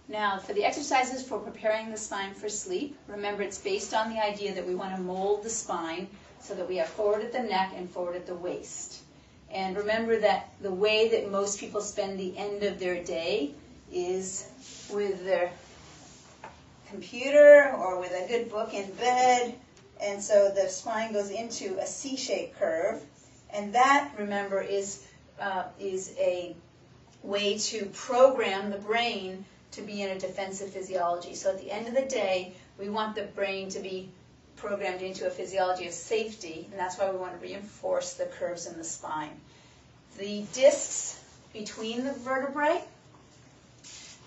Now, for the exercises for preparing the spine for sleep, remember it's based on the idea that we want to mold the spine so that we have forward at the neck and forward at the waist. And remember that the way that most people spend the end of their day is with their computer or with a good book in bed. And so the spine goes into a C-shaped curve. And that, remember, is a way to program the brain to be in a defensive physiology. So at the end of the day, we want the brain to be programmed into a physiology of safety, and that's why we want to reinforce the curves in the spine. The discs between the vertebrae,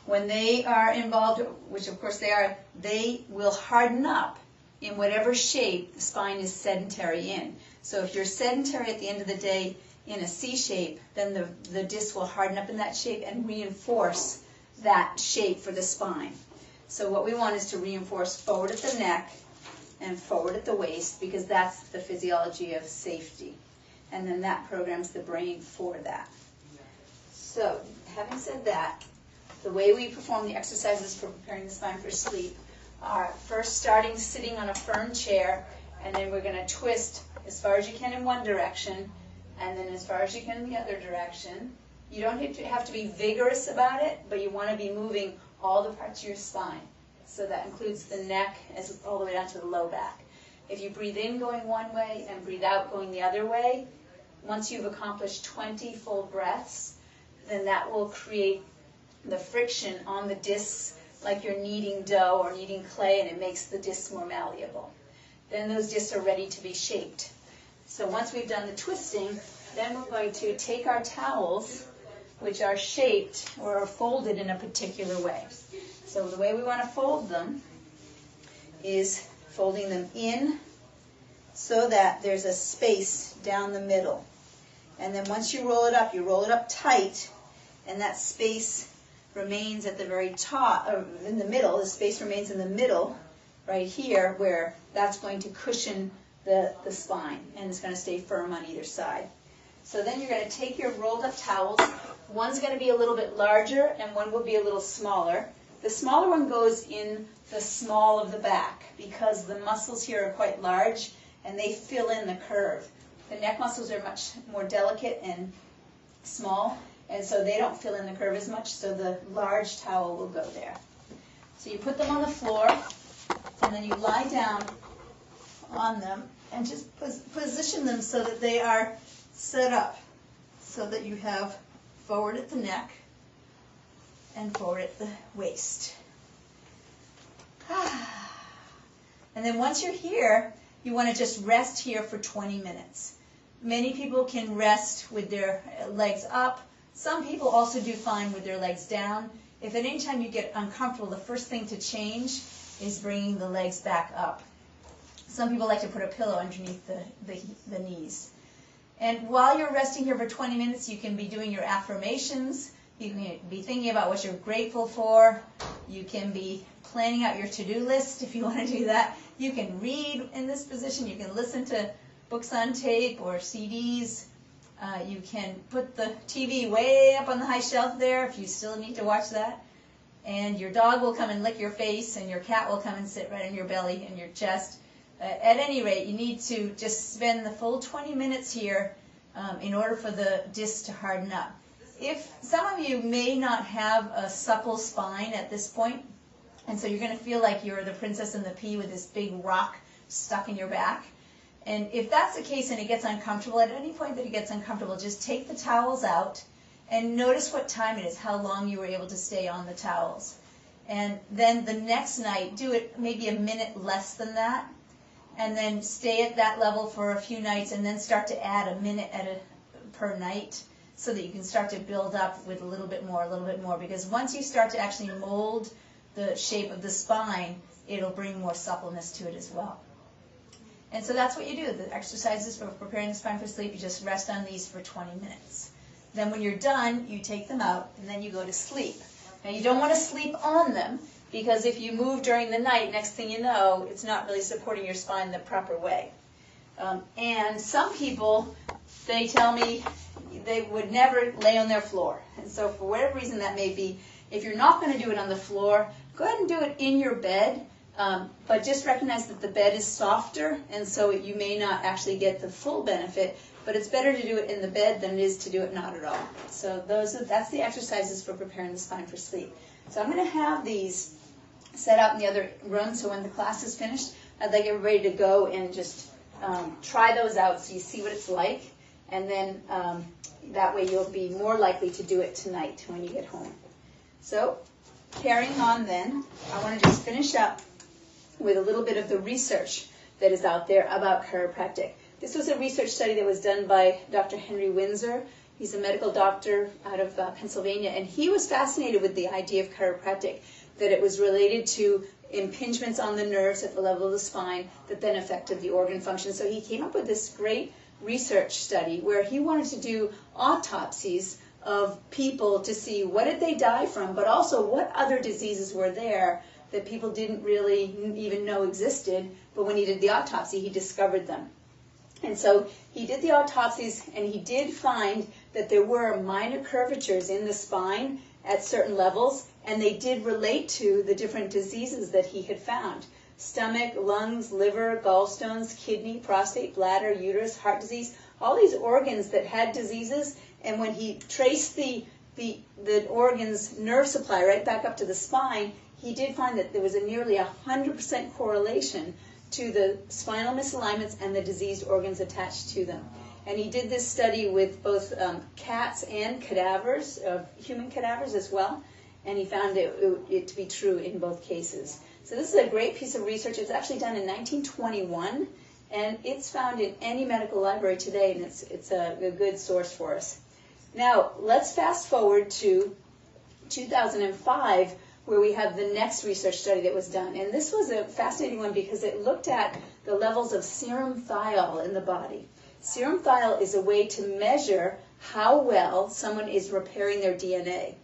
when they are involved, which of course they are, they will harden up in whatever shape the spine is sedentary in. So if you're sedentary at the end of the day in a C shape, then the disc will harden up in that shape and reinforce that shape for the spine. So what we want is to reinforce forward at the neck and forward at the waist, because that's the physiology of safety. And then that programs the brain for that. So, having said that, the way we perform the exercises for preparing the spine for sleep are first starting sitting on a firm chair, and then we're going to twist as far as you can in one direction, and then as far as you can in the other direction. You don't have to be vigorous about it, but you want to be moving all the parts of your spine. So that includes the neck all the way down to the low back. If you breathe in going one way and breathe out going the other way, once you've accomplished 20 full breaths, then that will create the friction on the discs like you're kneading dough or kneading clay, and it makes the discs more malleable. Then those discs are ready to be shaped. So once we've done the twisting, then we're going to take our towels, which are shaped or are folded in a particular way. So the way we want to fold them is folding them in so that there's a space down the middle. And then once you roll it up tight, and that space remains at the very top, or in the middle, the space remains in the middle, right here, where that's going to cushion the spine, and it's going to stay firm on either side. So then you're going to take your rolled up towels. One's going to be a little bit larger, and one will be a little smaller. The smaller one goes in the small of the back, because the muscles here are quite large, and they fill in the curve. The neck muscles are much more delicate and small, and so they don't fill in the curve as much, so the large towel will go there. So you put them on the floor, and then you lie down on them, and just position them so that they are set up, so that you have forward at the neck and forward at the waist. And then once you're here, you want to just rest here for 20 minutes. Many people can rest with their legs up. Some people also do fine with their legs down. If at any time you get uncomfortable, the first thing to change is bringing the legs back up. Some people like to put a pillow underneath the knees. And while you're resting here for 20 minutes, you can be doing your affirmations. You can be thinking about what you're grateful for. You can be planning out your to-do list if you want to do that. You can read in this position. You can listen to books on tape or CDs. You can put the TV way up on the high shelf there if you still need to watch that. And your dog will come and lick your face, and your cat will come and sit right on your belly and your chest. At any rate, you need to just spend the full 20 minutes here in order for the disc to harden up. If some of you may not have a supple spine at this point, and so you're going to feel like you're the Princess and the Pea with this big rock stuck in your back, and if that's the case and it gets uncomfortable, at any point that it gets uncomfortable, just take the towels out and notice what time it is, how long you were able to stay on the towels. And then the next night, do it maybe a minute less than that, and then stay at that level for a few nights, and then start to add a minute per night so that you can start to build up with a little bit more, because once you start to actually mold the shape of the spine, it'll bring more suppleness to it as well. And so that's what you do. The exercises for preparing the spine for sleep, you just rest on these for 20 minutes. Then when you're done, you take them out, and then you go to sleep. Now you don't want to sleep on them, because if you move during the night, next thing you know, it's not really supporting your spine the proper way. And some people, they tell me they would never lay on their floor. And so for whatever reason that may be, If you're not going to do it on the floor, go ahead and do it in your bed, but just recognize that the bed is softer, and so you may not actually get the full benefit, but it's better to do it in the bed than it is to do it not at all. So that's the exercises for preparing the spine for sleep. So I'm going to have these set out in the other room, so when the class is finished, I'd like everybody to go and just try those out so you see what it's like, and then that way you'll be more likely to do it tonight when you get home. So carrying on then, I want to just finish up with a little bit of the research that is out there about chiropractic. This was a research study that was done by Dr. Henry Windsor. He's a medical doctor out of Pennsylvania, and he was fascinated with the idea of chiropractic, that it was related to impingements on the nerves at the level of the spine that then affected the organ function. So he came up with this great research study where he wanted to do autopsies of people to see what did they die from, but also what other diseases were there that people didn't really even know existed, but when he did the autopsy, he discovered them. And so he did the autopsies, and he did find that there were minor curvatures in the spine at certain levels, and they did relate to the different diseases that he had found. Stomach, lungs, liver, gallstones, kidney, prostate, bladder, uterus, heart disease, all these organs that had diseases, and when he traced the organ's nerve supply right back up to the spine, he did find that there was a nearly 100% correlation to the spinal misalignments and the diseased organs attached to them. And he did this study with both cats and cadavers, human cadavers as well, and he found it to be true in both cases. So this is a great piece of research. It was actually done in 1921, and it's found in any medical library today, and it's a good source for us. Now, let's fast forward to 2005, where we have the next research study that was done. And this was a fascinating one because it looked at the levels of serum thiol in the body. Serum thiol is a way to measure how well someone is repairing their DNA.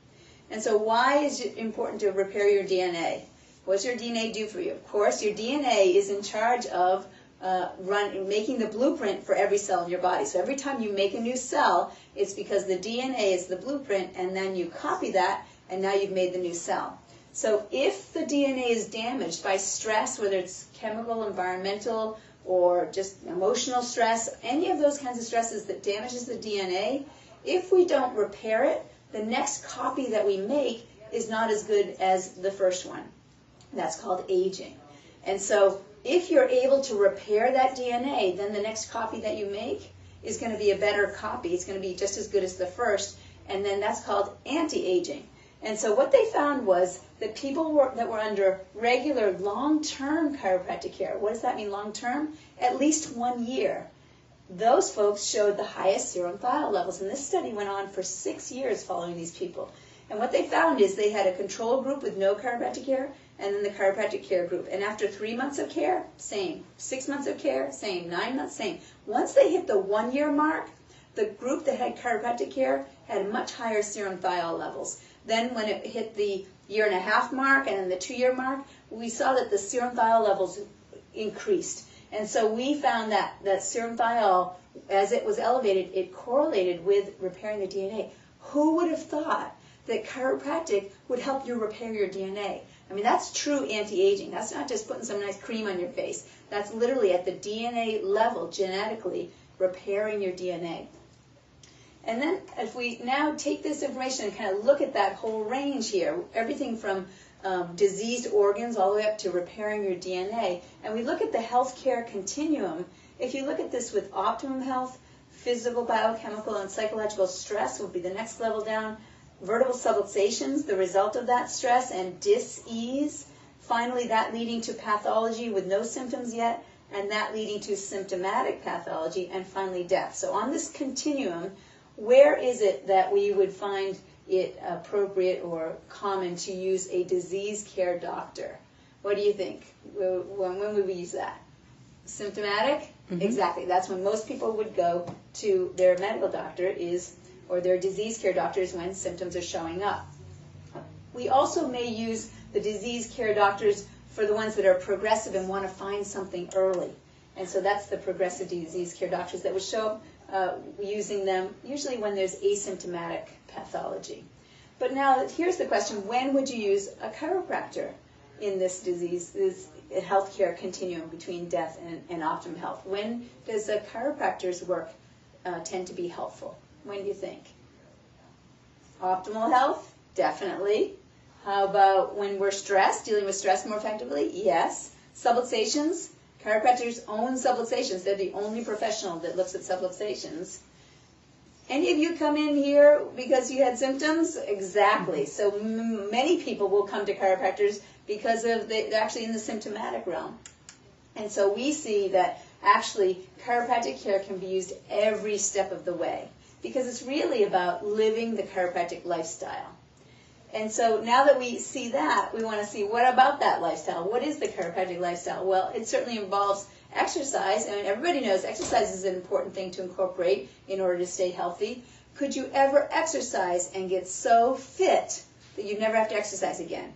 And so why is it important to repair your DNA? What does your DNA do for you? Of course, your DNA is in charge of making the blueprint for every cell in your body. So every time you make a new cell, it's because the DNA is the blueprint, and then you copy that, and now you've made the new cell. So if the DNA is damaged by stress, whether it's chemical, environmental, or just emotional stress, any of those kinds of stresses that damages the DNA, if we don't repair it, the next copy that we make is not as good as the first one. That's called aging. And so if you're able to repair that DNA, then the next copy that you make is going to be a better copy. It's going to be just as good as the first, and then that's called anti-aging. And so what they found was that people that were under regular long-term chiropractic care, what does that mean long-term? At least 1 year. Those folks showed the highest serum thiol levels, and this study went on for 6 years following these people. And what they found is they had a control group with no chiropractic care, and then the chiropractic care group. And after 3 months of care, same. 6 months of care, same. 9 months, same. Once they hit the 1 year mark, the group that had chiropractic care had much higher serum thiol levels. Then when it hit the 1.5 year mark and then the 2 year mark, we saw that the serum thiol levels increased. And so we found that serum thiol, as it was elevated, it correlated with repairing the DNA. Who would have thought that chiropractic would help you repair your DNA? I mean, that's true anti-aging. That's not just putting some nice cream on your face. That's literally at the DNA level, genetically, repairing your DNA. And then if we now take this information and kind of look at that whole range here, everything from diseased organs all the way up to repairing your DNA, and we look at the healthcare continuum, if you look at this with optimum health, physical, biochemical, and psychological stress will be the next level down, vertebral subluxations, the result of that stress, and dis-ease, finally that leading to pathology with no symptoms yet, and that leading to symptomatic pathology, and finally death. So on this continuum, where is it that we would find it appropriate or common to use a disease care doctor? What do you think? When would we use that? Symptomatic? Mm-hmm. Exactly. That's when most people would go to their medical doctor or their disease care doctors when symptoms are showing up. We also may use the disease care doctors for the ones that are progressive and want to find something early. And so that's the progressive disease care doctors that would show up using them usually when there's asymptomatic pathology. But now here's the question, when would you use a chiropractor in this disease, this healthcare continuum between death and optimum health? When does a chiropractor's work tend to be helpful? When do you think? Optimal health? Definitely. How about when we're stressed, dealing with stress more effectively? Yes. Subluxations? Chiropractors own subluxations. They're the only professional that looks at subluxations. Any of you come in here because you had symptoms? Exactly. So many people will come to chiropractors because they're actually in the symptomatic realm. And so we see that actually chiropractic care can be used every step of the way because it's really about living the chiropractic lifestyle. And so now that we see that, we want to see what about that lifestyle? What is the chiropractic lifestyle? Well, it certainly involves exercise. I mean, everybody knows exercise is an important thing to incorporate in order to stay healthy. Could you ever exercise and get so fit that you'd never have to exercise again?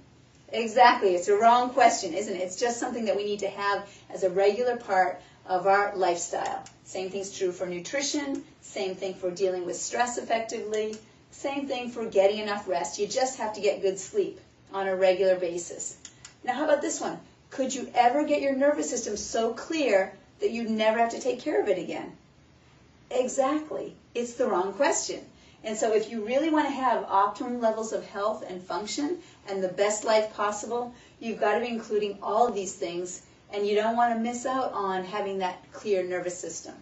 Exactly. It's a wrong question, isn't it? It's just something that we need to have as a regular part of our lifestyle. Same thing's true for nutrition. Same thing for dealing with stress effectively. Same thing for getting enough rest. You just have to get good sleep on a regular basis. Now, how about this one? Could you ever get your nervous system so clear that you'd never have to take care of it again? Exactly. It's the wrong question. And so if you really want to have optimum levels of health and function and the best life possible, you've got to be including all of these things, and you don't want to miss out on having that clear nervous system.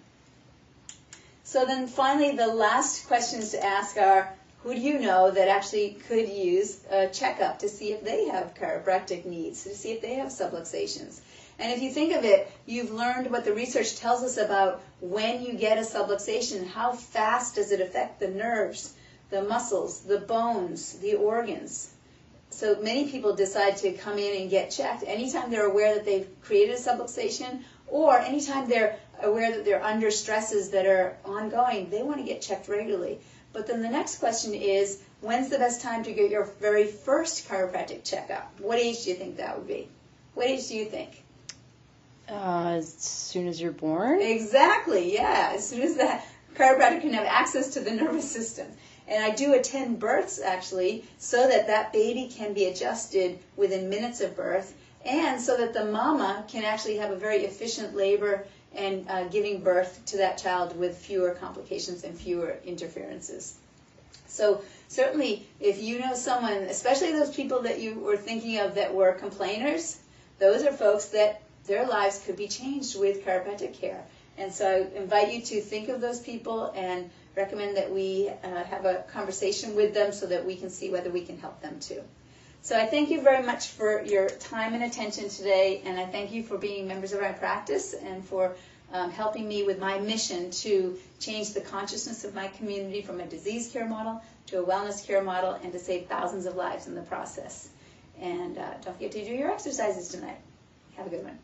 So then finally, the last questions to ask are, who do you know that actually could use a checkup to see if they have chiropractic needs, to see if they have subluxations? And if you think of it, you've learned what the research tells us about when you get a subluxation, how fast does it affect the nerves, the muscles, the bones, the organs. So many people decide to come in and get checked anytime they're aware that they've created a subluxation, or anytime they're aware that they're under stresses that are ongoing. They want to get checked regularly. But then the next question is, when's the best time to get your very first chiropractic checkup? What age do you think that would be? What age do you think? As soon as you're born? Exactly, yeah. As soon as the chiropractor can have access to the nervous system. And I do attend births, actually, so that that baby can be adjusted within minutes of birth, and so that the mama can actually have a very efficient labor and giving birth to that child with fewer complications and fewer interferences. So certainly, if you know someone, especially those people that you were thinking of that were complainers, those are folks that their lives could be changed with chiropractic care. And so I invite you to think of those people and recommend that we have a conversation with them so that we can see whether we can help them too. So I thank you very much for your time and attention today, and I thank you for being members of our practice and for helping me with my mission to change the consciousness of my community from a disease care model to a wellness care model and to save thousands of lives in the process. And don't forget to do your exercises tonight. Have a good one.